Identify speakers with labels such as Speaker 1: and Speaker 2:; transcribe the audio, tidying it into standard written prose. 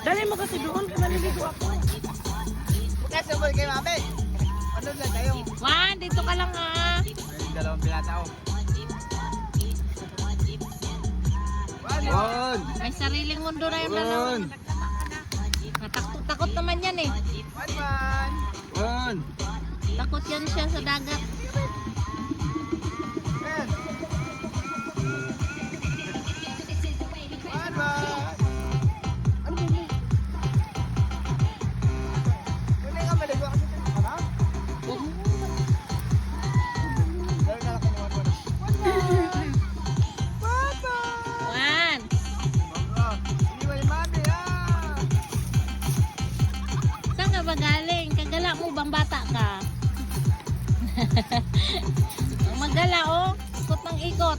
Speaker 1: Dali mo kasi doon, naliligo ako.
Speaker 2: Bukas sabol kay mami. Ano lang kayo?
Speaker 3: Juan, dito ka lang ha.
Speaker 2: May dalawang pilata ako.
Speaker 4: Ron!
Speaker 3: May sariling mundo na yung dalawa.
Speaker 4: Ron!
Speaker 3: Takot naman yan eh.
Speaker 2: Man.
Speaker 4: Ron!
Speaker 3: Takot yan siya sa dagat.
Speaker 2: Man. Man. Ano ba yun? Wala nga maligo ako dito. Ano? Dahil na lang kumuha ko na. Papa!
Speaker 3: Juan,
Speaker 2: Mama, iwan yung mami ah!
Speaker 3: saan ka ba galing? Kagala mo bang bata ka? Magala oh. Ikot ng ikot.